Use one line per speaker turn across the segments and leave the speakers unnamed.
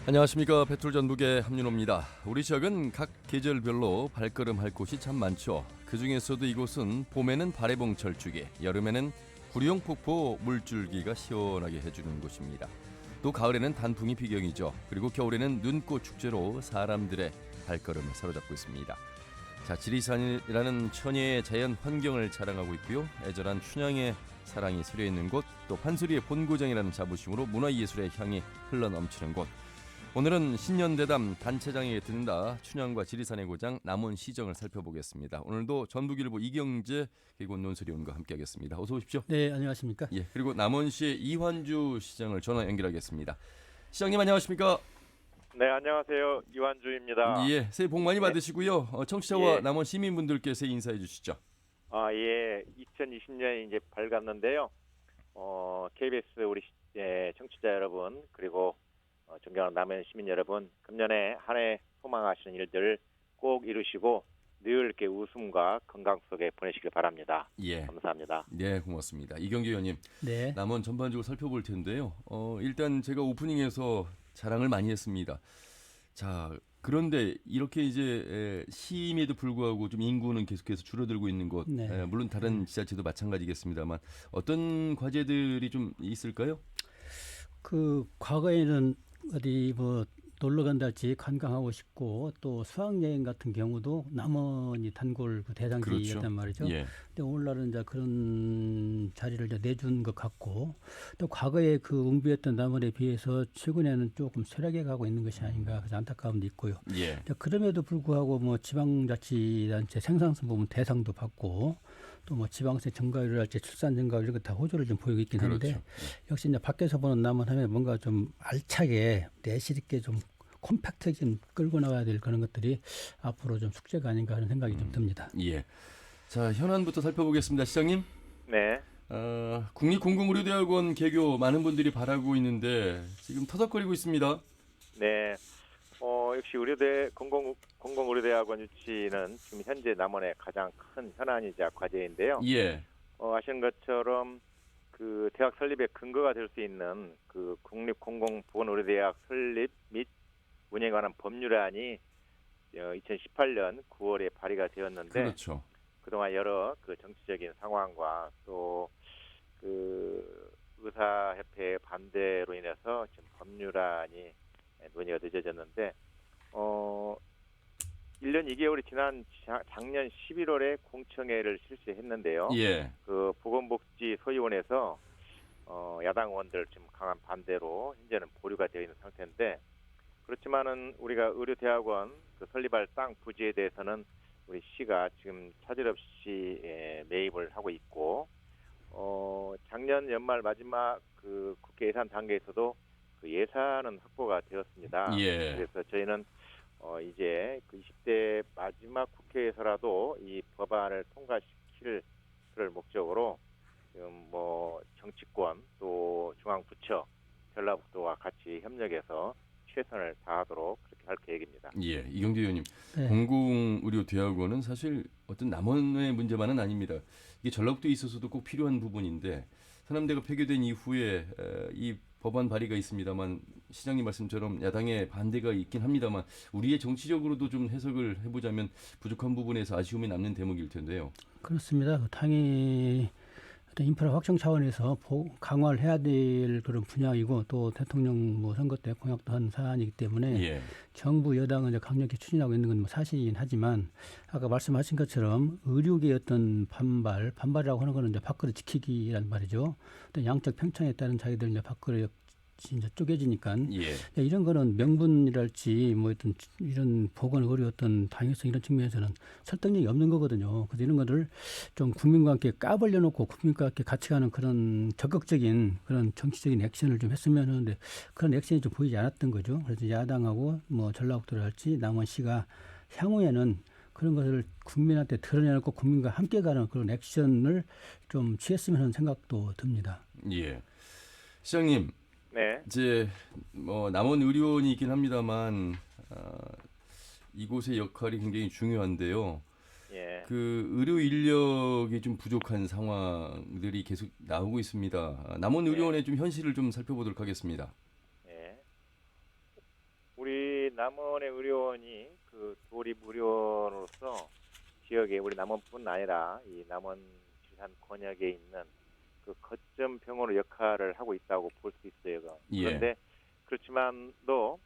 안녕하십니까. 배틀전북의 함윤호입니다. 우리 지역은 각 계절별로 발걸음할 곳이 참 많죠. 그중에서도 이곳은 봄에는 발해봉 철쭉이, 여름에는 구룡폭포 물줄기가 시원하게 해주는 곳입니다. 또 가을에는 단풍이 비경이죠. 그리고 겨울에는 눈꽃 축제로 사람들의 발걸음을 사로잡고 있습니다. 자, 지리산이라는 천혜의 자연 환경을 자랑하고 있고요. 애절한 춘향의 사랑이 서려있는 곳, 또 판소리의 본고장이라는 자부심으로 문화예술의 향이 흘러넘치는 곳. 오늘은 신년대담 단체장에 듣는다 춘향과 지리산의 고장 남원시정을 살펴보겠습니다. 오늘도 전북일보 이경재 그리고 논설위원과 함께하겠습니다. 어서 오십시오.
네, 안녕하십니까?
예, 그리고 남원시의 이환주 시장을 전화 연결하겠습니다. 시장님 안녕하십니까?
네, 안녕하세요. 이완주입니다.
예, 새해 복 많이 받으시고요. 청취자와
예.
남원 시민분들께 새해 인사해 주시죠.
예. 2020년이 이제 밝았는데요. KBS 우리 청취자 여러분, 그리고 존경하는 남원 시민 여러분, 금년에 한 해 소망하시는 일들 꼭 이루시고 늘 이렇게 웃음과 건강 속에 보내시길 바랍니다.
예.
감사합니다.
네, 고맙습니다. 이경재 의원님,
네.
남원 전반적으로 살펴볼 텐데요. 일단 제가 오프닝에서 자랑을 많이 했습니다. 자, 그런데 이렇게 이제 시임에도 불구하고 좀 인구는 계속해서 줄어들고 있는 곳,
네.
물론 다른 지자체도 마찬가지겠습니다만 어떤 과제들이 좀 있을까요?
그 과거에는 어디 뭐 놀러 간달지 관광하고 싶고 또 수학여행 같은 경우도 남원이 단골 그 대상지였단
그렇죠.
말이죠.
예,
근데 오늘날은 이제 그런 자리를 이제 내준 것 같고 또 과거에 그 응비했던 남원에 비해서 최근에는 조금 쇠락해 가고 있는 것이 아닌가 그래서 안타까움도 있고요.
예,
근데 그럼에도 불구하고 뭐 지방자치단체 생산성 부분 대상도 받고 또 뭐 지방세 증가율이랄지 출산 증가율 이런 거 다 호조를 좀 보이고 있긴 한데
그렇죠.
역시 이제 밖에서 보는 남원 하면 뭔가 좀 알차게 내실 있게 좀 콤팩트하게 좀 끌고 나가야 될 그런 것들이 앞으로 좀 숙제가 아닌가 하는 생각이 좀 듭니다.
예. 자, 현안부터 살펴보겠습니다. 시장님,
네.
국립공공의료대학원 개교 많은 분들이 바라고 있는데 지금 터덕거리고 있습니다.
네. 역시 공공의료대학원 유치는 지금 현재 남원의 가장 큰 현안이자 과제인데요.
예,
아시는 것처럼 그 대학 설립의 근거가 될 수 있는 그 국립공공보건의료대학 설립 및 운영에 관한 법률안이 2018년 9월에 발의가 되었는데
그렇죠.
그동안 여러 그 정치적인 상황과 또 그 의사협회의 반대로 인해서 지금 법률안이 논의가 늦어졌는데 1년 2개월이 지난 작년 11월에 공청회를 실시했는데요.
예,
그 보건복지 소위원회에서 야당 의원들 지금 강한 반대로 현재는 보류가 되어 있는 상태인데 그렇지만은 우리가 의료대학원 그 설립할 땅 부지에 대해서는 우리 시가 지금 차질 없이 매입을 하고 있고 작년 연말 마지막 그 국회 예산 단계에서도 그 예산은 확보가 되었습니다.
예.
그래서 저희는 이제 그 20대 마지막 국회에서라도 이 법안을 통과시킬 그럴 목적으로 지금 뭐 정치권 또 중앙부처 전라북도와 같이 협력해서 최선을 다하도록 그렇게 할 계획입니다.
예, 이경재 의원님,
네.
공공의료대학원은 사실 어떤 남원의 문제만은 아닙니다. 이게 전라북도에 있어서도 꼭 필요한 부분인데 사남대가 폐교된 이후에 이 법안 발의가 있습니다만 시장님 말씀처럼 야당의 반대가 있긴 합니다만 우리의 정치적으로도 좀 해석을 해보자면 부족한 부분에서 아쉬움이 남는 대목일 텐데요.
그렇습니다. 그 당이 어떤 인프라 확충 차원에서 강화를 해야 될 그런 분야이고 또 대통령 뭐 선거 때 공약도 한 사안이기 때문에
예,
정부 여당은 이제 강력히 추진하고 있는 건 뭐 사실이긴 하지만 아까 말씀하신 것처럼 의료계의 어떤 반발이라고 하는 거는 이제 밥그릇 지키기란 말이죠. 또 양적 평등에 따른 자기들 이제 밥그릇 이제 쪼개지니까
예,
이런 거는 명분이랄지 뭐 어떤 이런 보건 의료 어떤 당위성 이런 측면에서는 설득력이 없는 거거든요. 그래서 이런 거를 좀 국민과 함께 까불려 놓고 국민과 함께 같이 가는 그런 적극적인 그런 정치적인 액션을 좀 했으면 하는데 그런 액션이 좀 보이지 않았던 거죠. 그래서 야당하고 뭐 전라북도랄지 남원시가 향후에는 그런 것을 국민한테 드러내놓고 국민과 함께 가는 그런 액션을 좀 취했으면 하는 생각도 듭니다.
예. 시장님,
네.
이제 뭐 남원 의료원이 있긴 합니다만 이곳의 역할이 굉장히 중요한데요.
예.
그 의료 인력이 좀 부족한 상황들이 계속 나오고 있습니다. 남원 의료원의 좀 현실을 좀 살펴보도록 하겠습니다.
예. 남원의 의료원이 그 도립 의료원으로서 지역에 우리 남원뿐 아니라 이 남원 지산 권역에 있는 그 거점 병원의 역할을 하고 있다고 볼 수 있어요.
예.
그런데 그렇지만도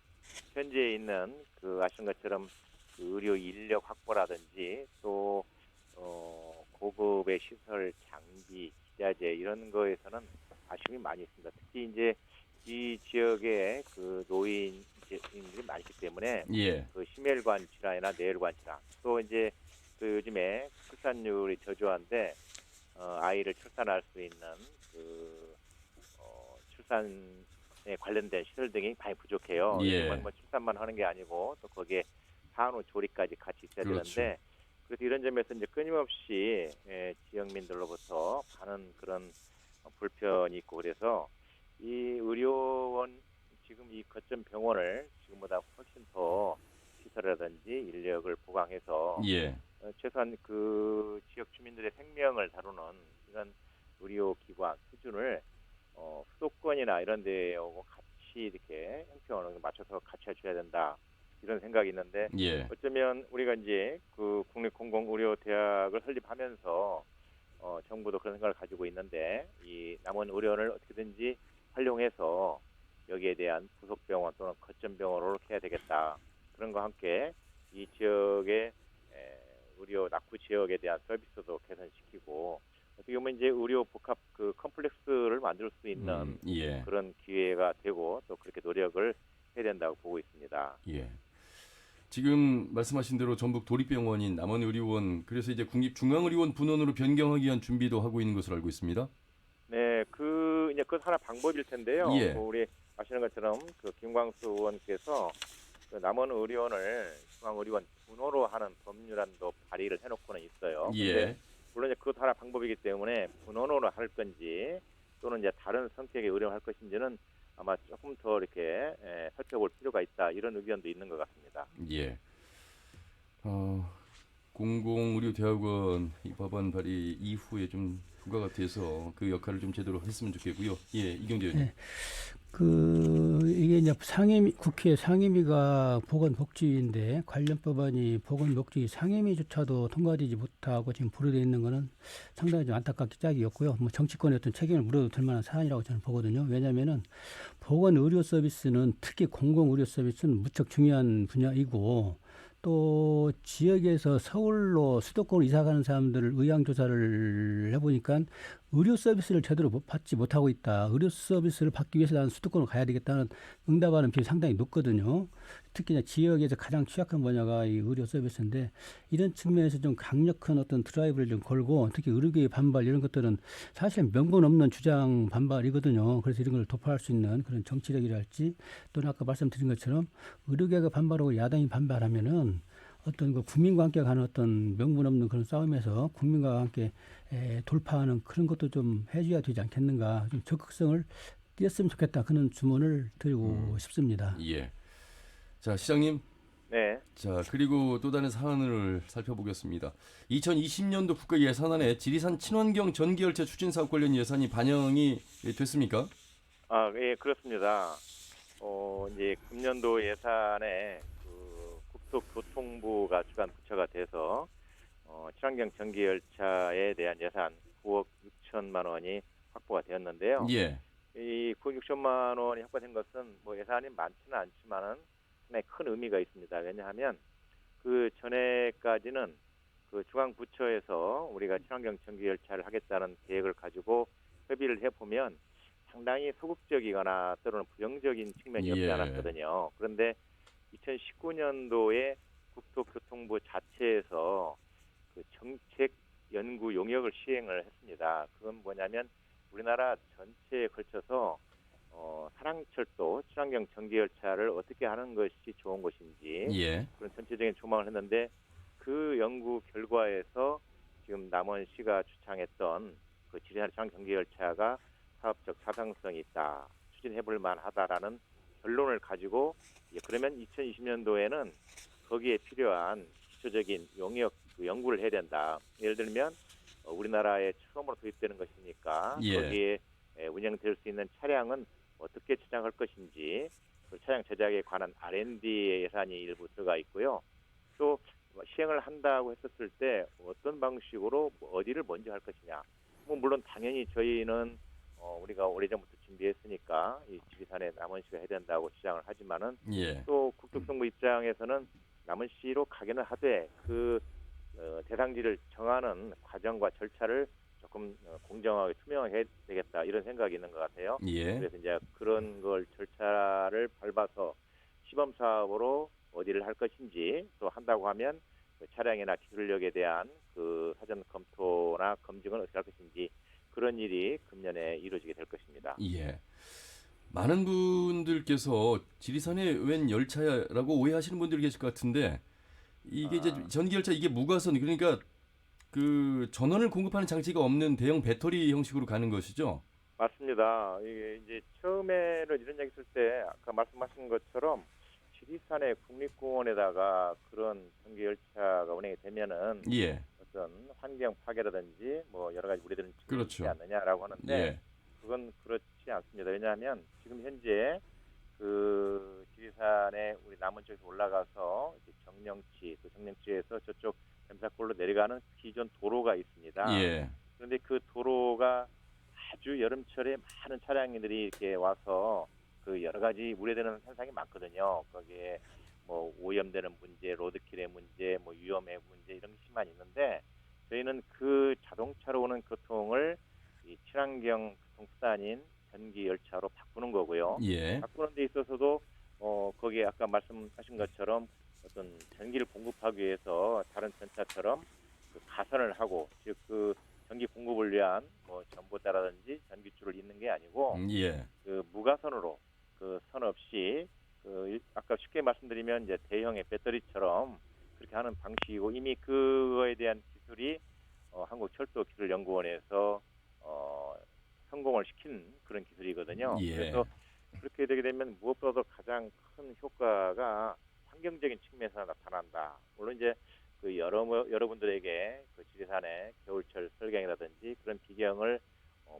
현재 있는 그 아시는 것처럼 그 의료 인력 확보라든지 또 고급의 시설, 장비, 기자재 이런 거에서는 아쉬움이 많이 있습니다. 특히 이제 이 지역에 그 노인들이 많기 때문에
예.
그 심혈관 질환이나 뇌혈관 질환 또 이제 그 요즘에 출산율이 저조한데 아이를 출산할 수 있는 그 출산에 관련된 시설 등이 많이 부족해요.
예.
요즘은 뭐 출산만 하는 게 아니고 또 거기에 산후 조리까지 같이 있어야
그렇죠.
되는데 그래서 이런 점에서 이제 끊임없이 지역민들로부터 많은 그런 불편이 있고 그래서 이 의료원 지금 이 거점 병원을 지금보다 훨씬 더 시설이라든지 인력을 보강해서
예.
최소한 그 지역 주민들의 생명을 다루는 이런 의료기관 수준을 수도권이나 이런 데하고 같이 이렇게 형평을 맞춰서 같이 해줘야 된다 이런 생각이 있는데
예.
어쩌면 우리가 이제 그 국립공공의료대학을 설립하면서 정부도 그런 생각을 가지고 있는데 이 남원 의료원을 어떻게든지 활용해서 여기에 대한 부속병원 또는 거점병원으로 해야 되겠다. 그런 것과 함께 이 지역의 의료 낙후 지역에 대한 서비스도 개선시키고 어떻게 보면 이제 의료 복합 그 컴플렉스를 만들 수 있는
예.
그런 기회가 되고 또 그렇게 노력을 해야 된다고 보고 있습니다.
예. 지금 말씀하신 대로 전북 도립병원인 남원의료원 그래서 이제 국립중앙의료원 분원으로 변경하기 위한 준비도 하고 있는 것으로 알고 있습니다.
네, 그 이제 그것 하나 방법일 텐데요.
예.
우리 아시는 것처럼 그 김광수 의원께서 그 남원 의료원을 중앙의료원 분호로 하는 법률안도 발의를 해놓고는 있어요.
예.
근데 물론 이제 그것 하나 방법이기 때문에 분원으로 할 건지 또는 이제 다른 성격의 의료를 할 것인지는 아마 조금 더 이렇게 살펴볼 필요가 있다 이런 의견도 있는 것 같습니다.
예. 공공의료대학원 이 법안 발의 이후에 좀 부과가 돼서 그 역할을 좀 제대로 했으면 좋겠고요. 예, 이경재 의원님.
네. 이게 이제 국회 상임위가 보건복지인데 관련 법안이 보건복지 상임위조차도 통과되지 못하고 지금 보류되어 있는 것은 상당히 좀 안타깝기 짝이었고요. 뭐 정치권의 어떤 책임을 물어도 될 만한 사안이라고 저는 보거든요. 왜냐하면은 보건의료 서비스는 특히 공공의료 서비스는 무척 중요한 분야이고 또 지역에서 서울로 수도권으로 이사 가는 사람들을 의향 조사를 해보니까 의료 서비스를 제대로 받지 못하고 있다. 의료 서비스를 받기 위해서 나는 수도권으로 가야 되겠다는 응답하는 비율이 상당히 높거든요. 특히 지역에서 가장 취약한 분야가 이 의료 서비스인데 이런 측면에서 좀 강력한 어떤 드라이브를 좀 걸고 특히 의료계의 반발 이런 것들은 사실 명분 없는 주장 반발이거든요. 그래서 이런 걸 도파할 수 있는 그런 정치력이랄지 또는 아까 말씀드린 것처럼 의료계가 반발하고 야당이 반발하면은 어떤 그 국민과 함께 가는 어떤 명분 없는 그런 싸움에서 국민과 함께 돌파하는 그런 것도 좀 해줘야 되지 않겠는가. 좀 적극성을 띄었으면 좋겠다. 그런 주문을 드리고 싶습니다.
예. 자, 시장님.
네.
자, 그리고 또 다른 사안을 살펴보겠습니다. 2020년도 국가 예산안에 지리산 친환경 전기열차 추진 사업 관련 예산이 반영이 됐습니까?
아, 예, 그렇습니다. 이제 금년도 예산에 국토교통부가 주관 부처가 돼서 친환경 전기열차에 대한 예산 9억 6천만 원이 확보가 되었는데요.
예.
이 9억 6천만 원이 확보된 것은 뭐 예산이 많지는 않지만은 상당히 큰 의미가 있습니다. 왜냐하면 그 전에까지는 그 중앙 부처에서 우리가 친환경 전기열차를 하겠다는 계획을 가지고 협의를 해보면 상당히 소극적이거나 때로는 부정적인 측면이 없지
예.
않았거든요. 그런데 2019년도에 국토교통부 자체에서 그 정책 연구 용역을 시행을 했습니다. 그건 뭐냐면 우리나라 전체에 걸쳐서 사랑철도 친환경 전기열차를 어떻게 하는 것이 좋은 것인지
예.
그런 전체적인 조망을 했는데 그 연구 결과에서 지금 남원시가 주창했던 그 지리산 친환경 전기열차가 사업적 타당성이 있다, 추진해볼 만하다라는 결론을 가지고 그러면 2020년도에는 거기에 필요한 기초적인 용역 연구를 해야 된다. 예를 들면 우리나라에 처음으로 도입되는 것이니까
예.
거기에 운영될 수 있는 차량은 어떻게 제작할 것인지 그 차량 제작에 관한 R&D 예산이 일부 들어가 있고요. 또 시행을 한다고 했었을 때 어떤 방식으로 어디를 먼저 할 것이냐. 뭐 물론 당연히 저희는 우리가 오래전부터 준비했으니까 이 지리산에 남원시가 해야 된다고 주장을 하지만은
예.
또 국토정부 입장에서는 남원시로 가기는 하되 그 대상지를 정하는 과정과 절차를 조금 공정하게 투명하게 해야 되겠다 이런 생각이 있는 것 같아요.
예.
그래서 이제 그런 걸 절차를 밟아서 시범 사업으로 어디를 할 것인지 또 한다고 하면 그 차량이나 기술력에 대한 그 사전 검토나 검증은 어떻게 할 것인지 그런 일이 금년에 이루어지게 될 것입니다.
예. 많은 분들께서 지리산에 웬 열차라고 오해하시는 분들이 계실 것 같은데 이게 이제 전기 열차 이게 무가선 그러니까 그 전원을 공급하는 장치가 없는 대형 배터리 형식으로 가는 것이죠.
맞습니다. 이게 이제 처음에는 이런 얘기 했을 때 아까 말씀하신 것처럼 지리산의 국립공원에다가 그런 전기 열차가 운행이 되면은
예.
어떤 환경 파괴라든지 뭐 여러 가지 우리들은
그렇죠.
있지 않느냐라고 하는데
예.
그건 그렇지 않습니다. 왜냐하면 지금 현재 그 지리산에 우리 남원 쪽에서 올라가서 이제 정령치 또 정령치에서 저쪽 뱀사골로 내려가는 기존 도로가 있습니다.
예.
그런데 그 도로가 아주 여름철에 많은 차량들이 이렇게 와서 그 여러 가지 우려되는 현상이 많거든요. 거기에 뭐 오염되는 문제, 로드킬의 문제, 뭐 위험의 문제 이런 게 심한 있는데 저희는 그 자동차로 오는 교통을 이 친환경 교통수단인 전기 열차로 바꾸는 거고요.
예.
바꾸는 데 있어서도 거기에 아까 말씀하신 것처럼 어떤 전기를 공급하기 위해서 다른 전차처럼 그 가선을 하고 즉 그 전기 공급을 위한 뭐 전보다라든지 전기줄을 잇는 게 아니고
예.
그 무가선으로 그 선 없이 그 아까 쉽게 말씀드리면 이제 대형의 배터리처럼 그렇게 하는 방식이고 이미 그거에 대한 기술이 한국철도기술연구원에서 성공을 시킨 그런 기술이거든요.
예.
그래서 그렇게 되게 되면 무엇보다도 가장 큰 효과가 환경적인 측면에서 나타난다. 물론 이제 그 여러분들에게 그 지리산의 겨울철 설경이라든지 그런 비경을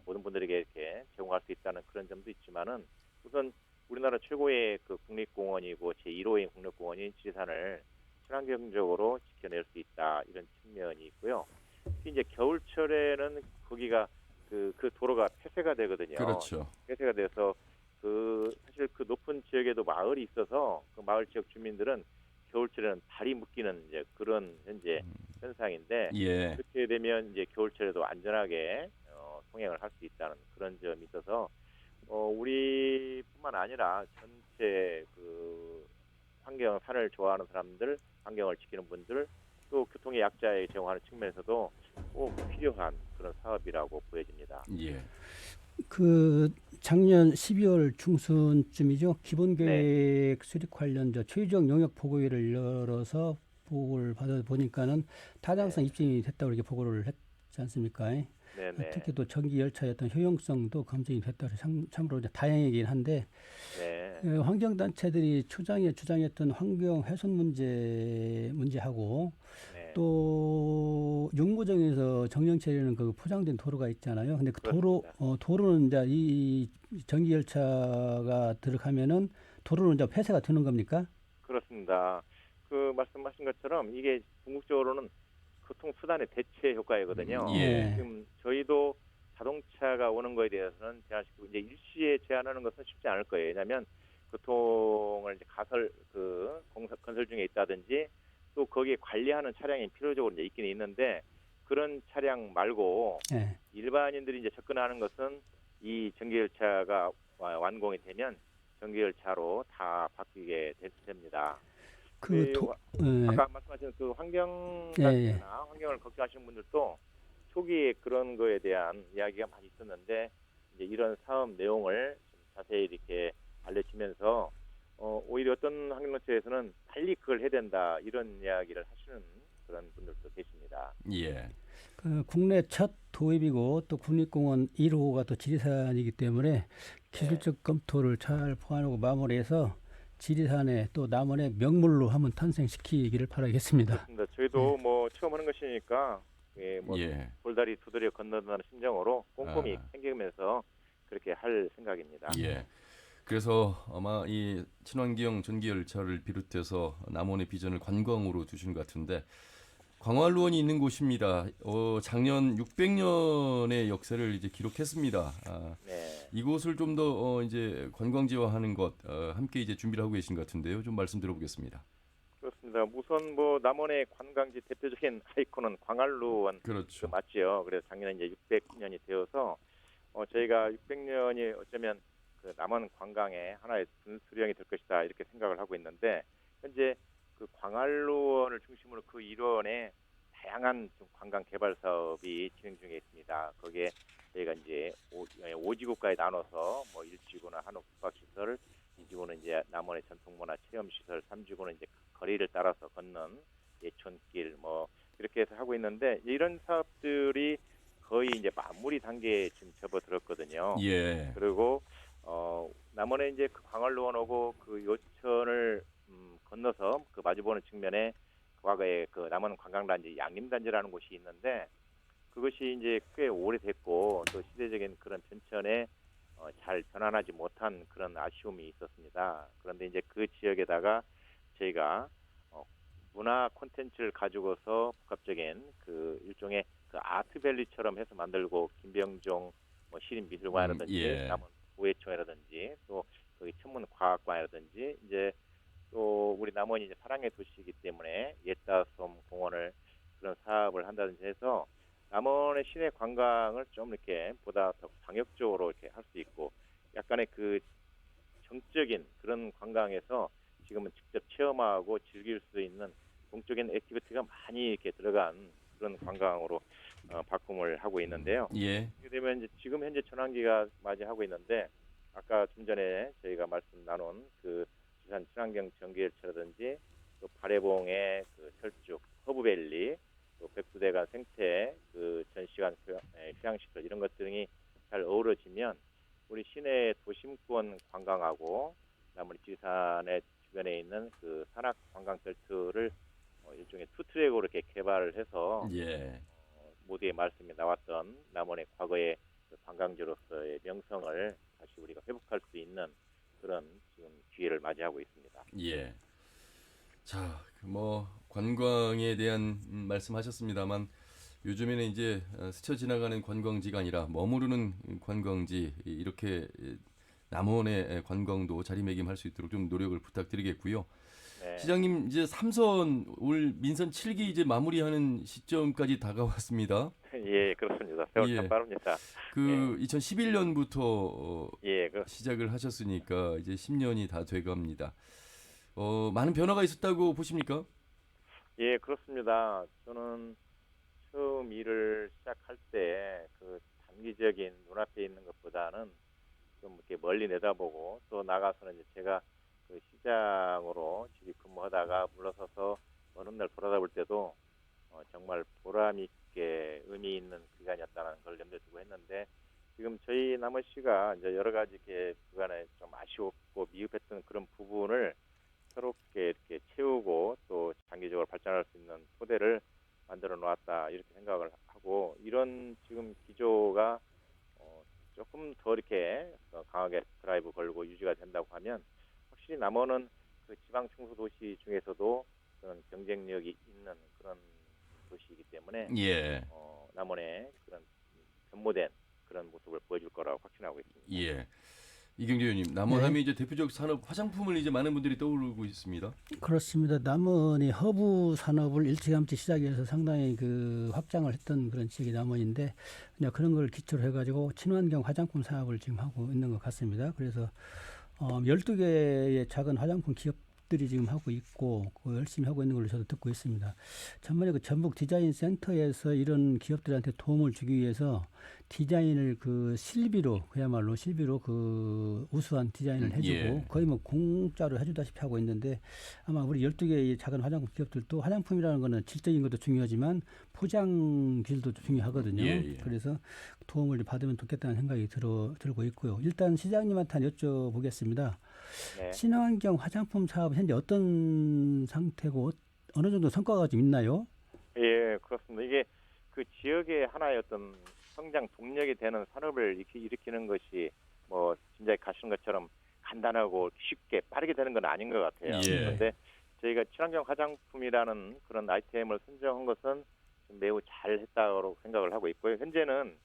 모든 분들에게 이렇게 제공할 수 있다는 그런 점도 있지만은 우선 우리나라 최고의 그 국립공원이고 제1호의 국립공원인 지리산을 친환경적으로 지켜낼 수 있다 이런 측면이 있고요. 특히 이제 겨울철에는 거기가 그 도로가 폐쇄가 되거든요.
그렇죠.
폐쇄가 돼서 그 사실 그 높은 지역에도 마을이 있어서 그 마을 지역 주민들은 겨울철에는 발이 묶이는 이제 그런 현재 현상인데
예.
그렇게 되면 이제 겨울철에도 안전하게 통행을 할 수 있다는 그런 점이 있어서 우리뿐만 아니라 전체 그 환경 산을 좋아하는 사람들, 환경을 지키는 분들 또 교통의 약자에 제공하는 측면에서도 꼭 필요한 그런 사업이라고 보여집니다.
예.
그 작년 12월 중순쯤이죠. 기본계획 수립 관련 최종 영역 보고회를 열어서 보고를 받아 보니까는 타당성 입증이 됐다고 이렇게 보고를 했지 않습니까?
네네.
특히 또 전기 열차의 어떤 효용성도 검증이 됐다고 참으로 이제 다행이긴 한데
네.
환경단체들이 주장했던 환경 훼손 문제하고
네.
또 용무정에서 정령체리는 그 포장된 도로가 있잖아요. 근데 그
그렇습니다.
도로는 이제 이 전기 열차가 들어가면은 도로는 이제 폐쇄가 되는 겁니까?
그렇습니다. 그 말씀하신 것처럼 이게 궁극적으로는 교통수단의 대체 효과이거든요.
예.
지금 저희도 자동차가 오는 거에 대해서는 제한시키고 이제 일시에 제한하는 것은 쉽지 않을 거예요. 왜냐하면 교통을 이제 건설 중에 있다든지 또 거기에 관리하는 차량이 필요적으로 이제 있긴 있는데 그런 차량 말고
예.
일반인들이 이제 접근하는 것은 이 전기열차가 완공이 되면 전기열차로 다 바뀌게 됩니다. 아까 말씀하신 그 환경단체나 환경을 걱정하시는 분들도 초기에 그런 거에 대한 이야기가 많이 있었는데 이제 이런 사업 내용을 좀 자세히 이렇게 알려지면서 오히려 어떤 환경단체에서는 빨리 그걸 해야 된다 이런 이야기를 하시는 그런 분들도 계십니다.
예.
그 국내 첫 도입이고 또 국립공원 1호가 또 지리산이기 때문에 기술적 검토를 잘 포함하고 마무리해서 지리산에 또 남원의 명물로 한번 탄생시키기를 바라겠습니다.
그렇습니다. 저희도 뭐 처음 하는 것이니까
예.
돌다리 두드려 건너다는 심정으로 꼼꼼히 챙기면서 그렇게 할 생각입니다.
예. 그래서 아마 이 친환경 전기 열차를 비롯해서 남원의 비전을 관광으로 두시는 것 같은데 광활루원이 있는 곳입니다. 작년 600년의 역사를 이제 기록했습니다.
네.
이곳을 좀 더 이제 관광지화하는 것 함께 이제 준비를 하고 계신 것 같은데요. 좀 말씀 들어보겠습니다.
그렇습니다. 우선 뭐 남원의 관광지 대표적인 아이콘은 광활루원
그렇죠.
맞지요. 그래서 작년에 이제 600년이 되어서 저희가 600년이 어쩌면 그 남원 관광의 하나의 분수령이 될 것이다 이렇게 생각을 하고 있는데 현재 그 광활루원을 중심으로 그 일원에 다양한 좀 관광 개발 사업이 진행 중에 있습니다. 거기에 저희가 이제 5지구까지 나눠서 뭐 1지구는 한옥 숙박시설, 2지구는 이제 남원의 전통문화 체험시설, 3지구는 이제 거리를 따라서 걷는 예촌길 뭐 이렇게 해서 하고 있는데 이런 사업들이 거의 이제 마무리 단계에 지금 접어들었거든요.
예.
그리고 남원에 이제 그 광활루원하고 그 요천을 건너서 그 마주보는 측면에 과거에 그 남원 관광단지 양림단지라는 곳이 있는데 그것이 이제 꽤 오래됐고 또 시대적인 그런 변천에 잘 변환하지 못한 그런 아쉬움이 있었습니다. 그런데 이제 그 지역에다가 저희가 문화 콘텐츠를 가지고서 복합적인 그 일종의 그 아트밸리처럼 해서 만들고 김병종 뭐 시립미술관이라든지
예.
남원 도예촌이라든지 또 거기 천문과학관이라든지 이제 또 우리 남원이 이제 사랑의 도시이기 때문에 옛다솜 공원을 그런 사업을 한다든지 해서 남원의 시내 관광을 좀 이렇게 보다 더 광역적으로 이렇게 할 수 있고 약간의 그 정적인 그런 관광에서 지금은 직접 체험하고 즐길 수 있는 동적인 액티비티가 많이 이렇게 들어간 그런 관광으로 바꿈을 하고 있는데요.
예.
이렇게 되면 이제 지금 현재 전환기가 맞이하고 있는데 아까 좀 전에 저희가 말씀 나눈 그 부산 친환경 전기열차라든지 또 발해봉의 그 철쭉 허브밸리 또 백두대간 생태 그 전시관 휴양시설 이런 것 등이 잘 어우러지면 우리 시내 도심권 관광하고 나머지 지리산의 주변에 있는 그 산악 관광 벨트를 일종의 투트랙으로 이렇게 개발을 해서
예.
모두의 말씀에 나왔던 남원의 과거의 그 관광지로서의 명성을 다시 우리가 회복할 수 있는 그런 지금 기회를 맞이하고 있습니다.
예. 자, 뭐 관광에 대한 말씀하셨습니다만 요즘에는 이제 스쳐 지나가는 관광지가 아니라 머무르는 관광지 이렇게 남원의 관광도 자리매김할 수 있도록 좀 노력을 부탁드리겠고요.
네.
시장님 이제 삼선 올 민선 7기 이제 마무리하는 시점까지 다가왔습니다.
예, 그렇습니다. 세월 참
예.
빠릅니다.
그 2011년부터
예,
시작을 하셨으니까 이제 10년이 다 돼갑니다. 많은 변화가 있었다고 보십니까?
예, 그렇습니다. 저는 처음 일을 시작할 때 그 단기적인 눈앞에 있는 것보다는 좀 이렇게 멀리 내다보고 또 나가서는 이제 제가 그 시장으로 직위 근무하다가 물러서서 어느 날 돌아다볼 때도 정말 보람 있게 의미 있는 기간이었다는 걸 염두에 두고 했는데 지금 저희 남원시가 이제 여러 가지 이렇게 그간에 좀 아쉬웠고 미흡했던 그런 부분을 새롭게 이렇게 채우고 또 장기적으로 발전할 수 있는 토대를 만들어 놓았다 이렇게 생각을 하고 이런 지금 기조가 조금 더 이렇게 강하게 드라이브 걸고 유지가 된다고 하면 확실히 남원은 그 지방 청소 도시 중에서도 그런 경쟁력이 있는 그런 도시이기 때문에
예.
남원의 그런 변모된 그런 모습을 보여줄 거라고 확신하고 있습니다.
예. 이경재 의원님, 남원
네.
하면 이제 대표적 산업 화장품을 이제 많은 분들이 떠오르고 있습니다.
그렇습니다. 남원이 허브 산업을 일찌감치 시작해서 상당히 그 확장을 했던 그런 지역이 남원인데 그냥 그런 걸 기초로 해가지고 친환경 화장품 사업을 지금 하고 있는 것 같습니다. 그래서 12개의 작은 화장품 기업들이 지금 하고 있고 열심히 하고 있는 걸로 저도 듣고 있습니다. 전번에 그 전북 디자인 센터에서 이런 기업들한테 도움을 주기 위해서 디자인을 그 실비로 그야말로 실비로 그 우수한 디자인을 해주고
예.
거의 뭐 공짜로 해주다시피 하고 있는데 아마 우리 12개의 작은 화장품 기업들도 화장품이라는 거는 질적인 것도 중요하지만 포장 기술도 중요하거든요.
예, 예.
그래서 도움을 받으면 좋겠다는 생각이 들고 있고요. 일단 시장님한테 한 여쭤보겠습니다.
네.
친환경 화장품 사업 현재 어떤 상태고 어느 정도 성과가 좀 있나요?
예, 그렇습니다. 이게 그 지역의 하나의 어떤 성장 동력이 되는 산업을 일으키는 것이 뭐 진작에 가시는 것처럼 간단하고 쉽게 빠르게 되는 건 아닌 것 같아요.
예.
그런데 저희가 친환경 화장품이라는 그런 아이템을 선정한 것은 매우 잘했다고 생각을 하고 있고요. 현재는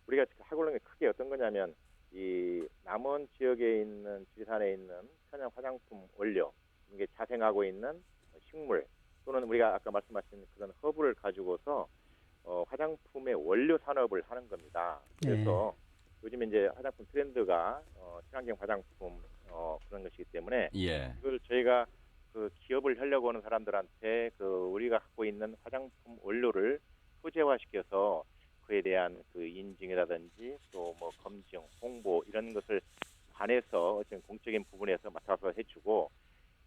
우리가 하고 있는 게 크게 어떤 거냐면 이 남원 지역에 있는 지리산에 있는 천연 화장품 원료, 이게 자생하고 있는 식물 또는 우리가 아까 말씀하신 그런 허브를 가지고서 화장품의 원료 산업을 하는 겁니다. 그래서 요즘 이제 화장품 트렌드가 친환경 화장품 그런 것이기 때문에
예.
이걸 저희가 그 기업을 하려고 하는 사람들한테 그 우리가 갖고 있는 화장품 원료를 소재화시켜서 그에 대한 그 인증이라든지 또 뭐 검증, 홍보 이런 것을 관해서 어떤 공적인 부분에서 맡아서 해주고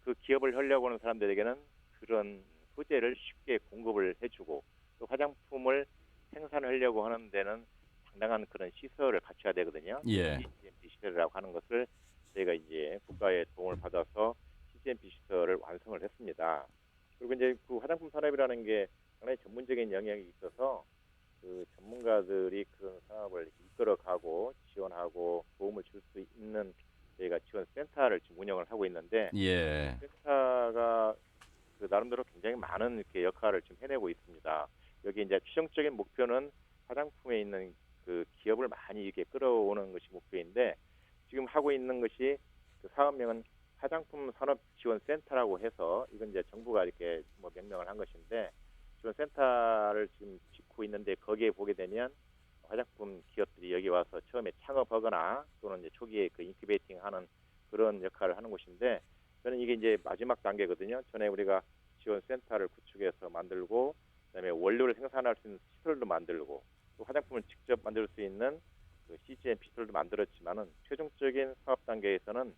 그 기업을 하려고 하는 사람들에게는 그런 소재를 쉽게 공급을 해주고 또 화장품을 생산하려고 하는 데는 상당한 그런 시설을 갖춰야 되거든요.
예.
CGMP 시설이라고 하는 것을 저희가 이제 국가의 도움을 받아서 CGMP 시설을 완성을 했습니다. 그리고 이제 그 화장품 산업이라는 게 상당히 전문적인 영역이 있어서 그 전문가들이 그런 산업을 이끌어가고 지원하고 도움을 줄 수 있는 저희가 지원 센터를 지금 운영을 하고 있는데
예.
센터가 그 나름대로 굉장히 많은 이렇게 역할을 지금 해내고 있습니다. 여기 이제 최종적인 목표는 화장품에 있는 그 기업을 많이 이렇게 끌어오는 것이 목표인데 지금 하고 있는 것이 그 사업명은 화장품 산업 지원 센터라고 해서 이건 이제 정부가 이렇게 뭐 명명을 한 것인데 지원 센터를 지금 짓고 있는데 거기에 보게 되면 화장품 기업들이 여기 와서 처음에 창업하거나 또는 이제 초기에 그 인큐베이팅하는 그런 역할을 하는 곳인데 저는 이게 이제 마지막 단계거든요. 전에 우리가 지원 센터를 구축해서 만들고 그다음에 원료를 생산할 수 있는 시설도 만들고 또 화장품을 직접 만들 수 있는 그 CGMP 시설도 만들었지만은 최종적인 사업 단계에서는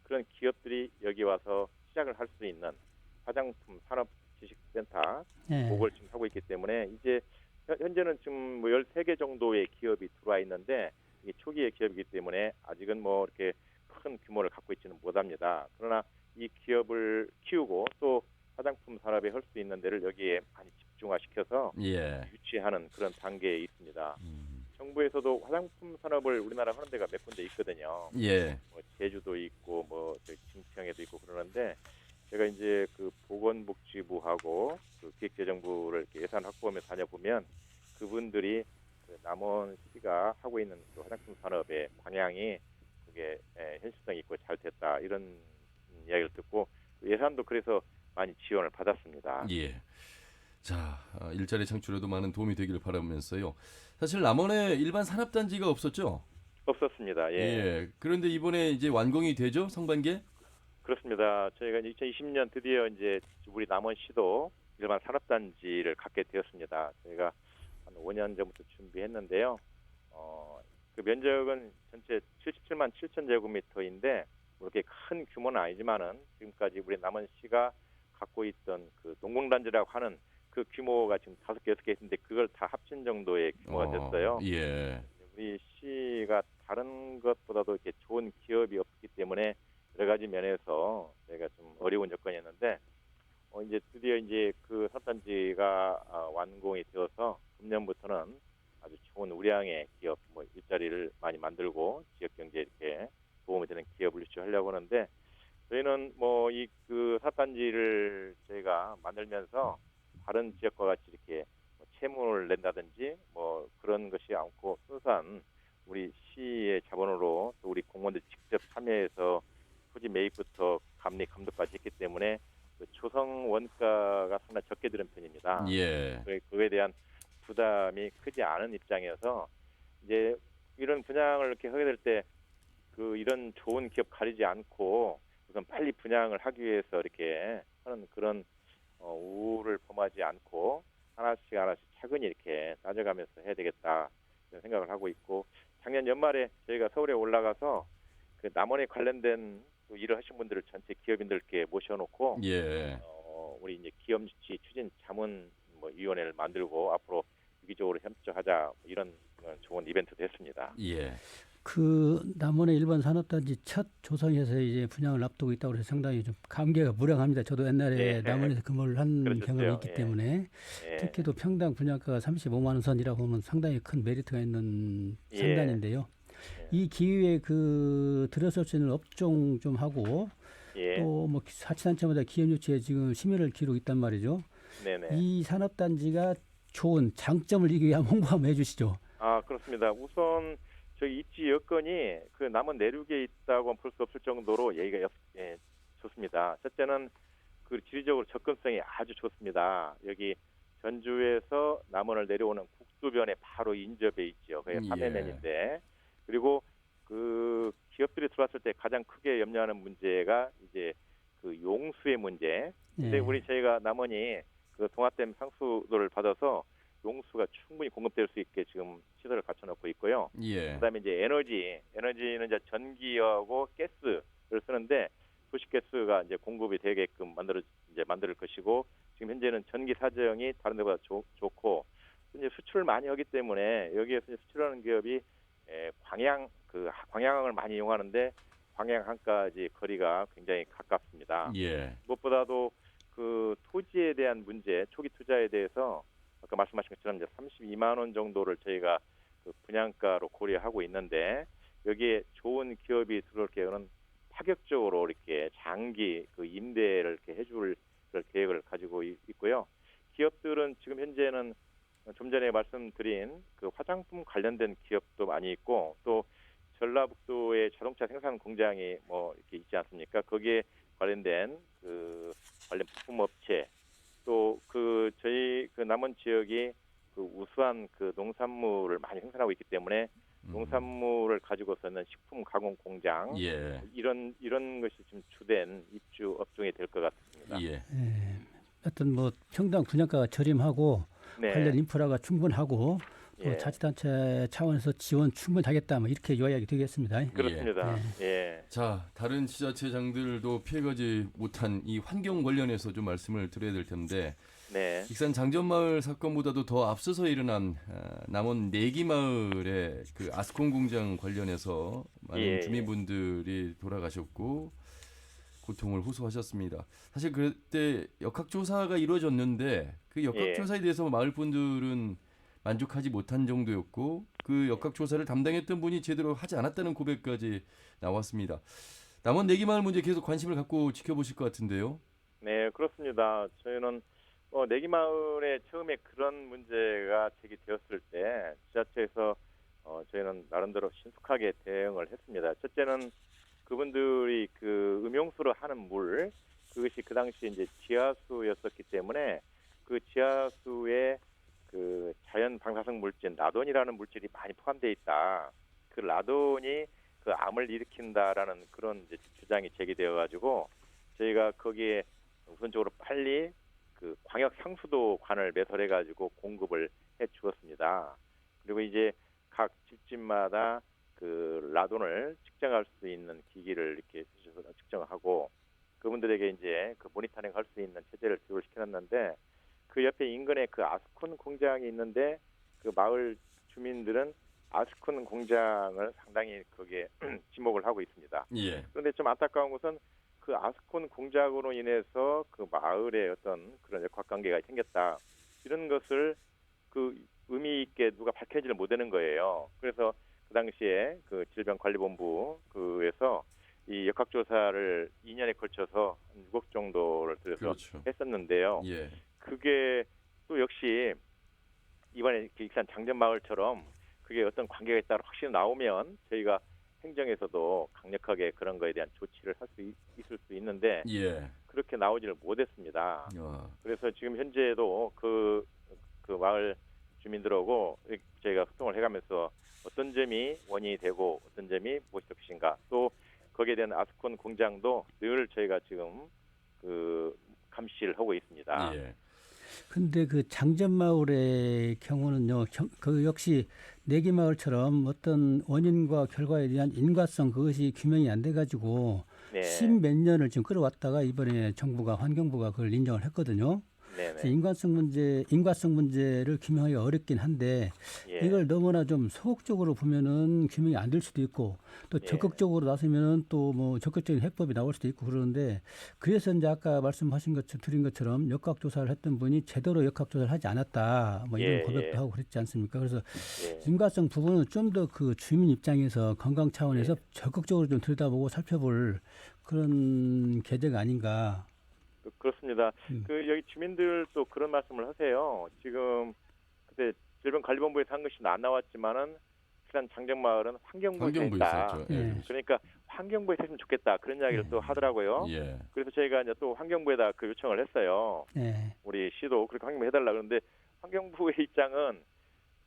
그런 기업들이 여기 와서 시작을 할 수 있는 화장품 산업 지식센터 그걸 지금 하고 있기 때문에 이제 현재는 지금 뭐 13개 정도의 기업이 들어와 있는데 이게 초기의 기업이기 때문에 아직은 뭐 이렇게 큰 규모를 갖고 있지는 못합니다. 그러나 이 기업을 키우고 또 화장품 산업에 할 수 있는 데를 여기에 많이 집중화시켜서
예.
유치하는 그런 단계에 있습니다. 정부에서도 화장품 산업을 우리나라 하는 데가 몇 군데 있거든요.
예.
뭐 제주도 있고 뭐 저기 진평에도 있고 그러는데 제가 이제 그 보건복지부하고 그 기획재정부를 이렇게 예산 확보하며 다녀보면 그분들이 그 남원시가 하고 있는 그 화장품 산업의 방향이 그게 현실성 있고 잘 됐다 이런 이야기를 듣고 예산도 그래서 많이 지원을 받았습니다.
예. 자, 일자리 창출에도 많은 도움이 되기를 바라면서요. 사실 남원에 일반 산업단지가 없었죠?
없었습니다. 예.
예. 그런데 이번에 이제 완공이 되죠? 성반기에?
그렇습니다. 저희가 2020년 드디어 이제 우리 남원시도 일반 산업단지를 갖게 되었습니다. 저희가 한 5년 전부터 준비했는데요. 그 면적은 전체 77만 7천 제곱미터인데 그렇게 큰 규모는 아니지만은 지금까지 우리 남원시가 갖고 있던 그 농공단지라고 하는 그 규모가 지금 5개, 6개 있는데 그걸 다 합친 정도의 규모가 됐어요.
예.
우리 시가 다른 것보다도 이렇게 좋은 기업이 없기 때문에 여러 가지 면에서 저희가 좀 어려운 여건이었는데 이제 드디어 이제 그 산업단지가 완공이 되어서 금년부터는 아주 좋은 우량의 기업, 뭐 일자리를 많이 만들고 지역 경제에 이렇게 도움이 되는 기업을 유치하려고 하는데 저희는 뭐 이 그 산업단지를 저희가 만들면서 다른 지역과 같이 이렇게 뭐 채무를 낸다든지 뭐 그런 것이 않고 순수한 우리 시의 자본으로 또 우리 공무원들 직접 참여해서 토지 매입부터 감리 감독까지 했기 때문에 그 조성 원가가 상당히 적게 드는 편입니다.
예.
그에 대한 부담이 크지 않은 입장이어서 이제 이런 분양을 이렇게 하게 될 때 그 이런 좋은 기업 가리지 않고 우선 빨리 분양을 하기 위해서 이렇게 하는 그런 우를 범하지 않고 하나씩 차근히 이렇게 따져가면서 해야 되겠다 이런 생각을 하고 있고 작년 연말에 저희가 서울에 올라가서 그 남원에 관련된 또 일을 하신 분들을 전체 기업인들께 모셔놓고
예.
우리 이제 기업 유치 추진 자문 뭐 위원회를 만들고 앞으로 유기적으로 협조하자 이런 좋은 이벤트도 했습니다.
예.
그 남원의 일반 산업단지 첫 조성에서 이제 분양을 앞두고 있다고 해서 상당히 좀 감개가 무량합니다. 저도 옛날에
예.
남원에서 근무를 한
그러셨죠.
경험이 있기
예.
때문에
예.
특히 또 평당 분양가가 35만 원 선이라고 하면 상당히 큰 메리트가 있는
예.
상단인데요. 이 기회에 그 들어설 수 있는 업종 좀 하고
예.
또 뭐 자치단체마다 기업 유치에 지금 심의를 기르고 있단 말이죠.
네네.
이 산업단지가 좋은 장점을 이기 위한 홍보 한번 해주시죠.
아, 그렇습니다. 우선 저희 입지 여건이 그 남원 내륙에 있다고 볼 수 없을 정도로 여기가 좋습니다. 첫째는 그 지리적으로 접근성이 아주 좋습니다. 여기 전주에서 남원을 내려오는 국도변에 바로 인접해 있죠. 그게
예.
삼해면인데, 그리고 그 기업들이 들어왔을 때 가장 크게 염려하는 문제가 이제 그 용수의 문제. 근데
예.
저희가 남원이 그 동아댐 상수도를 받아서 용수가 충분히 공급될 수 있게 지금 시설을 갖춰놓고 있고요.
예.
그다음에 이제 에너지는 이제 전기하고 가스를 쓰는데 도시가스가 이제 공급이 되게끔 만들 것이고, 지금 현재는 전기 사정이 다른 데보다 좋고, 이제 수출을 많이 하기 때문에 여기에서 이제 수출하는 기업이 광양을 많이 이용하는데 광양항까지 거리가 굉장히 가깝습니다.
예.
무엇보다도 그 토지에 대한 문제, 초기 투자에 대해서 아까 말씀하신 것처럼 이제 32만 원 정도를 저희가 그 분양가로 고려하고 있는데, 여기에 좋은 기업이 들어올 경우는 파격적으로 이렇게 장기 그 임대를 이렇게 해줄 계획을 가지고 있고요. 기업들은 지금 현재는 좀 전에 말씀드린 그 화장품 관련된 기업도 많이 있고, 또 전라북도에 자동차 생산 공장이 뭐 이렇게 있지 않습니까? 거기에 관련된 그 관련 부품 업체, 또 그 저희 그 남원 지역이 그 우수한 그 농산물을 많이 생산하고 있기 때문에 농산물을 가지고서는 식품 가공 공장,
예.
이런 것이 지금 주된 입주 업종이 될 것 같습니다.
예.
예. 하여튼 뭐 평당 분양가가 저렴하고
네.
관련 인프라가 충분하고 또
예.
자치단체 차원에서 지원 충분히 하겠다 뭐 이렇게 요약이 되겠습니다.
그렇습니다. 예.
자, 다른 지자체장들도 피해가지 못한 이 환경 관련해서 좀 말씀을 드려야 될 텐데,
네.
익산 장전마을 사건보다도 더 앞서서 일어난 남원 내기마을의 그 아스콘 공장 관련해서 많은
예,
주민분들이 돌아가셨고 고통을 호소하셨습니다. 사실 그때 역학조사가 이루어졌는데 그 역학조사에 대해서 마을 분들은 만족하지 못한 정도였고, 그 역학조사를 담당했던 분이 제대로 하지 않았다는 고백까지 나왔습니다. 남원 내기마을 문제 계속 관심을 갖고 지켜보실 것 같은데요.
네, 그렇습니다. 저희는 내기마을에 처음에 그런 문제가 제기되었을 때 지자체에서 저희는 나름대로 신속하게 대응을 했습니다. 첫째는 그분들이 그 음용수로 하는 물, 그것이 그 당시 이제 지하수였었기 때문에 그 지하수에 그 자연 방사성 물질 라돈이라는 물질이 많이 포함되어 있다. 그 라돈이 그 암을 일으킨다라는 그런 이제 주장이 제기되어 가지고 저희가 거기에 우선적으로 빨리 그 광역 상수도관을 매설해 가지고 공급을 해 주었습니다. 그리고 이제 각 집집마다 그 라돈을 측정할 수 있는 기기를 이렇게 주셔서 측정하고, 그분들에게 이제 그 모니터링 할 수 있는 체제를 교육을 시켜놨는데, 그 옆에 인근에 그 아스콘 공장이 있는데 그 마을 주민들은 아스콘 공장을 상당히 거기에 지목을 하고 있습니다.
예.
그런데 좀 안타까운 것은 그 아스콘 공장으로 인해서 그 마을에 어떤 그런 역학관계가 생겼다, 이런 것을 그 의미 있게 누가 밝혀지를 못하는 거예요. 그래서 그 당시에 그 질병관리본부 그에서 이 역학조사를 2년에 걸쳐서 한 6억 정도를 들여서
그렇죠.
했었는데요.
예.
그게 또 역시 이번에 익산 장전마을처럼 그게 어떤 관계가 있다고 확실히 나오면 저희가 행정에서도 강력하게 그런 거에 대한 조치를 할 수 있을 수 있는데,
예.
그렇게 나오지를 못했습니다. 그래서 지금 현재도 그 마을 주민들하고 저희가 소통을 해가면서 어떤 점이 원인이 되고 어떤 점이 무엇이 될 것인가, 또 거기에 대한 아스콘 공장도 늘 저희가 지금 그 감시를 하고 있습니다.
예.
근데 그 장전마을의 경우는요, 그 역시 내기마을처럼 어떤 원인과 결과에 대한 인과성 그것이 규명이 안 돼가지고
네.
십몇 년을 지금 끌어왔다가 이번에 정부가 환경부가 그걸 인정을 했거든요.
네네.
인과성 문제를 규명하기가 어렵긴 한데
예.
이걸 너무나 좀 소극적으로 보면은 규명이 안 될 수도 있고 또
예.
적극적으로 나서면은 또 뭐 적극적인 해법이 나올 수도 있고 그러는데 그래서 이제 아까 말씀하신 것처럼 드린 것처럼 역학조사를 했던 분이 제대로 역학조사를 하지 않았다 뭐 이런
예,
고백도
예.
하고 그랬지 않습니까? 그래서
예.
인과성 부분은 좀 더 그 주민 입장에서 건강 차원에서
예.
적극적으로 좀 들여다보고 살펴볼 그런 계제가 아닌가.
그렇습니다.
음.
여기 주민들도 그런 말씀을 하세요. 지금 그때 질병관리본부에서 한 것이 안 나왔지만은 지난 장정마을은 환경부에서
환경부에서
했다.
했죠.
예.
예, 그렇죠.
그러니까 환경부에서 했으면 좋겠다. 그런 이야기를
예.
또 하더라고요.
예.
그래서 저희가 이제 또 환경부에다 그 요청을 했어요.
예.
우리 시도 그렇게 환경부 해달라. 그런데 환경부의 입장은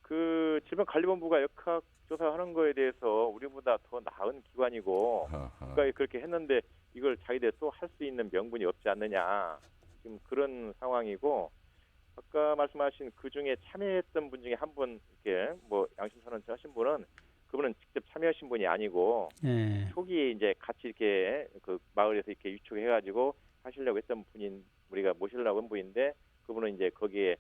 그 질병관리본부가 역학조사하는 거에 대해서 우리보다 더 나은 기관이고
하하.
국가에 그렇게 했는데 이걸 자기들 또 할 수 있는 명분이 없지 않느냐. 지금 그런 상황이고 아까 말씀하신 그 중에 참여했던 분 중에 한 분 이렇게 뭐 양심선언 하신 분은 그분은 직접 참여하신 분이 아니고
예.
초기에 이제 같이 이렇게 그 마을에서 이렇게 유축해가지고 하시려고 했던 분인 우리가 모시려고 한 분인데 그분은 이제 거기에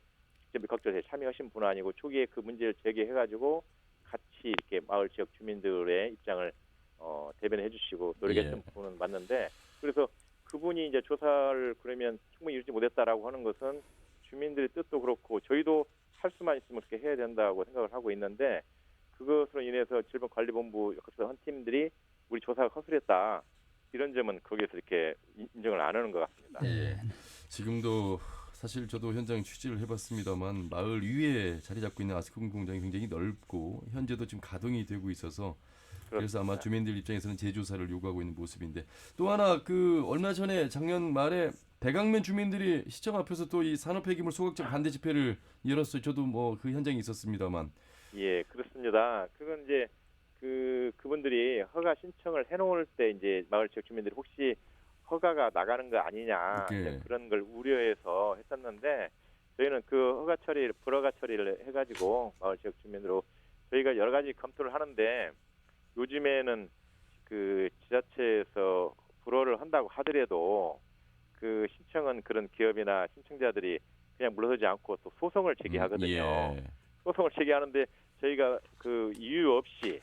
직접 역학조사에 참여하신 분은 아니고 초기에 그 문제를 제기해가지고 같이 이렇게 마을 지역 주민들의 입장을 대변해 주시고 노력했던
예.
분은 맞는데 그래서 그분이 이제 조사를 그러면 충분히 이루지 못했다라고 하는 것은 주민들의 뜻도 그렇고 저희도 할 수만 있으면 그렇게 해야 된다고 생각을 하고 있는데 그것으로 인해서 질병관리본부 역학조사 한 팀들이 우리 조사가 허술했다 이런 점은 거기에서 이렇게 인정을 안 하는 것 같습니다.
예.
지금도 사실 저도 현장 취재를 해봤습니다만 마을 위에 자리 잡고 있는 아스콘 공장이 굉장히 넓고 현재도 지금 가동이 되고 있어서 그래서 아마
그렇습니다.
주민들 입장에서는 재조사를 요구하고 있는 모습인데 또 하나 그 얼마 전에 작년 말에 대강면 주민들이 시청 앞에서 또 이 산업 폐기물 소각장 반대 집회를 열었어요. 저도 뭐 그 현장에 있었습니다만.
예, 그렇습니다. 그건 이제 그분들이 허가 신청을 해놓을 때 이제 마을 지역 주민들이 혹시 허가가 나가는 거 아니냐
네.
이제 그런 걸 우려해서 했었는데 저희는 그 허가 처리를 불허가 처리를 해가지고 마을 지역 주민으로 저희가 여러 가지 검토를 하는데 요즘에는 그 지자체에서 불허를 한다고 하더라도 그 신청은 그런 기업이나 신청자들이 그냥 물러서지 않고 또 소송을 제기하거든요.
예.
소송을 제기하는데 저희가 그 이유 없이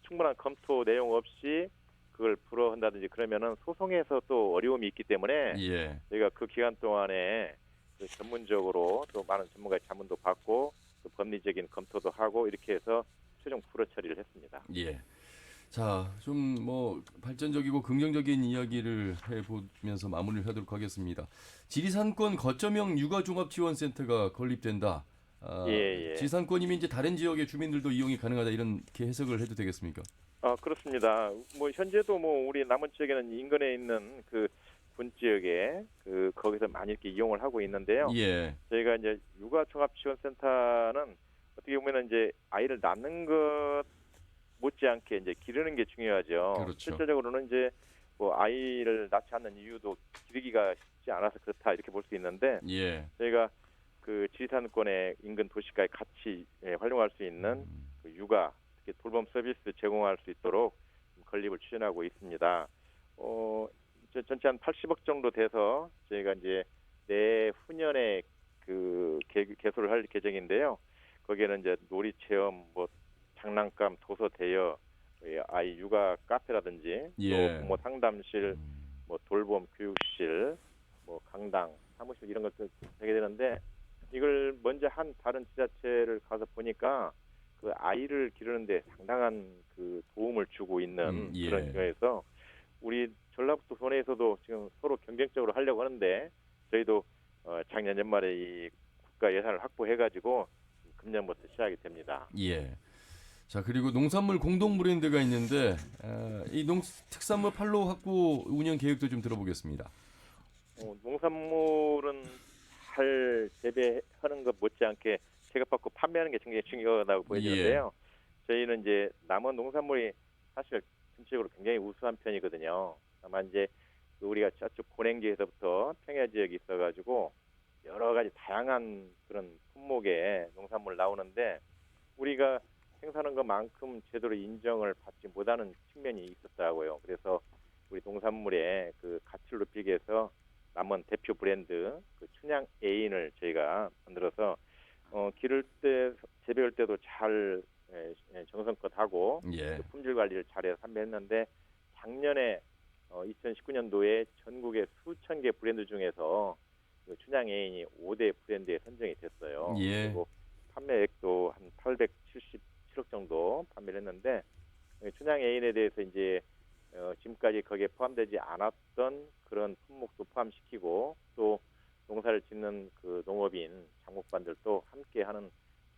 충분한 검토 내용 없이 그걸 불허한다든지 그러면은 소송에서 또 어려움이 있기 때문에
예.
저희가 그 기간 동안에 그 전문적으로 또 많은 전문가의 자문도 받고 또 법리적인 검토도 하고 이렇게 해서 최종 불허 처리를 했습니다.
예. 자, 좀 뭐 발전적이고 긍정적인 이야기를 해보면서 마무리를 하도록 하겠습니다. 지리산권 거점형 육아종합지원센터가 건립된다.
예.
지리산권이면 이제 다른 지역의 주민들도 이용이 가능하다 이렇게 해석을 해도 되겠습니까?
그렇습니다. 뭐 현재도 뭐 우리 남원 지역에는 인근에 있는 그 군 지역에 거기서 많이 이렇게 이용을 하고 있는데요.
예.
저희가 이제 육아종합지원센터는 어떻게 보면은 이제 아이를 낳는 것 못지않게 이제 기르는 게 중요하죠.
그렇죠.
실질적으로는 이제 뭐 아이를 낳지 않는 이유도 기르기가 쉽지 않아서 그렇다 이렇게 볼 수 있는데
예.
저희가 그 지리산권의 인근 도시가에 같이 활용할 수 있는 그 육아 특히 돌봄 서비스 제공할 수 있도록 건립을 추진하고 있습니다. 전체 한 80억 정도 돼서 저희가 이제 내후년에 그 개소를 할 계획인데요. 거기에는 이제 놀이 체험, 뭐 장난감, 도서 대여, 아이 육아 카페라든지
예.
또 부모 상담실, 뭐 돌봄 교육실, 뭐 강당, 사무실 이런 것들 되게 되는데 이걸 먼저 한 다른 지자체를 가서 보니까 그 아이를 기르는데 상당한 그 도움을 주고 있는
예.
그런 경우에서 우리 전라북도 손해에서도 지금 서로 경쟁적으로 하려고 하는데 저희도 작년 연말에 이 국가 예산을 확보해가지고 금년부터 시작이 됩니다.
예. 자, 그리고 농산물 공동 브랜드가 있는데 이 특산물 판로 확보 운영 계획도 좀 들어보겠습니다.
농산물은 잘 재배하는 것 못지않게 체급받고 판매하는 게 굉장히 중요하다고 보여지는데요. 저희는 이제 남원 농산물이 사실 전체적으로 굉장히 우수한 편이거든요. 다만 이제 우리가 저쪽 고랭지에서부터 평야 지역이 있어가지고 여러 가지 다양한 그런 품목의 농산물 나오는데 우리가 생산한 것만큼 제대로 인정을 받지 못하는 측면이 있었다고요. 그래서 우리 농산물의 그 가치를 높이기 위해서 남원 대표 브랜드 그 춘향 애인을 저희가 만들어서 기를 때 재배할 때도 잘 정성껏 하고
예.
그 품질 관리를 잘해서 판매했는데 작년에 2019년도에 전국의 수천 개 브랜드 중에서 그 춘향 애인이 5대 브랜드에 선정이 됐어요.
예.
그리고 판매액도 한 877억 정도 판매를 했는데 춘향 애인에 대해서 이제 지금까지 거기에 포함되지 않았던 그런 품목도 포함시키고 또 농사를 짓는 그 농업인 장목반들도 함께하는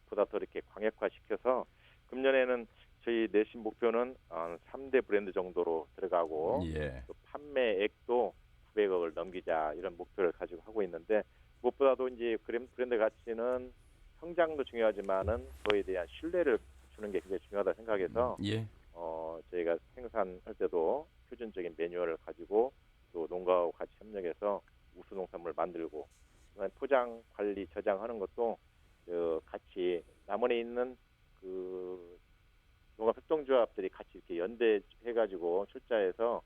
보다 더 이렇게 광역화시켜서 금년에는 저희 내신 목표는 3대 브랜드 정도로 들어가고
예.
또 판매액도 900억을 넘기자 이런 목표를 가지고 하고 있는데 무엇보다도 이제 브랜드 가치는 성장도 중요하지만은 그에 대한 신뢰를 주는 게 굉장히 중요하다 생각해서
예.
저희가 생산할 때도 표준적인 매뉴얼을 가지고 또 농가하고 같이 협력해서 우수 농산물을 만들고 포장 관리 저장하는 것도 같이 남원에 있는 그 농업 협동조합들이 같이 이렇게 연대해가지고 출자해서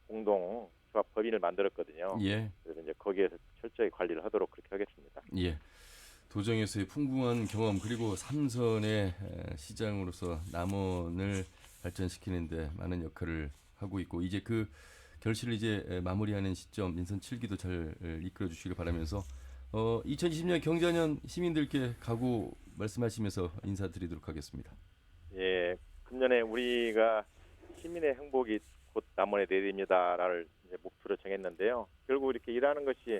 공동 조합 법인을 만들었거든요.
예.
그래서 이제 거기에서 철저히 관리를 하도록 그렇게 하겠습니다.
예. 도정에서의 풍부한 경험 그리고 삼선의 시장으로서 남원을 발전시키는 데 많은 역할을 하고 있고 이제 그 결실을 이제 마무리하는 시점 인선 7기도 잘 이끌어 주시길 바라면서 2020년 경자년 시민들께 각오 말씀하시면서 인사드리도록 하겠습니다.
예, 금년에 우리가 시민의 행복이 곧 남원에 내립니다를 이제 목표로 정했는데요. 결국 이렇게 일하는 것이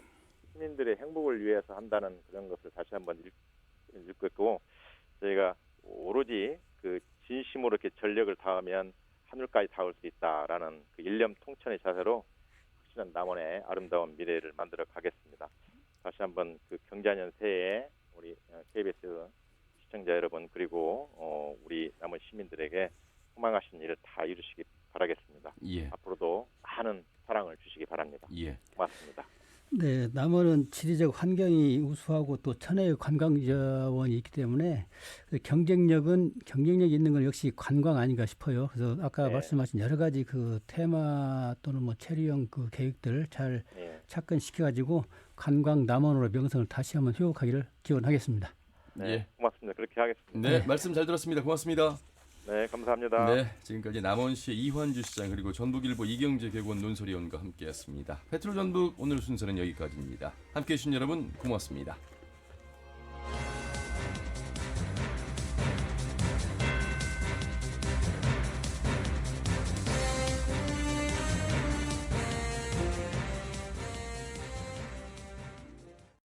시민들의 행복을 위해서 한다는 그런 것을 다시 한번 읽고 저희가 오로지 그 진심으로 이렇게 전력을 다하면 하늘까지 닿을 수 있다라는 그 일념 통천의 자세로 확실한 남원의 아름다운 미래를 만들어 가겠습니다. 다시 한번 그 경자년 새해에 우리 KBS 시청자 여러분 그리고 우리 남원 시민들에게 소망하신 일을 다 이루시기 바라겠습니다.
예.
앞으로도 많은 사랑을 주시기 바랍니다.
예.
고맙습니다.
네, 남원은 지리적 환경이 우수하고 또 천혜의 관광 자원이 있기 때문에 경쟁력이 있는 건 역시 관광 아닌가 싶어요. 그래서 아까
네.
말씀하신 여러 가지 그 테마 또는 뭐 체리형 그 계획들 잘
네.
착근시켜가지고 관광 남원으로 명성을 다시 한번 회복하기를 기원하겠습니다.
네,
예.
고맙습니다. 그렇게 하겠습니다.
네, 말씀 잘 들었습니다. 고맙습니다.
네, 감사합니다.
네, 지금까지 남원시의 이환주 시장 그리고 전북일보 이경재개원 논설위원과 함께했습니다. 페트로 전북 오늘 순서는 여기까지입니다. 함께해 주신 여러분 고맙습니다.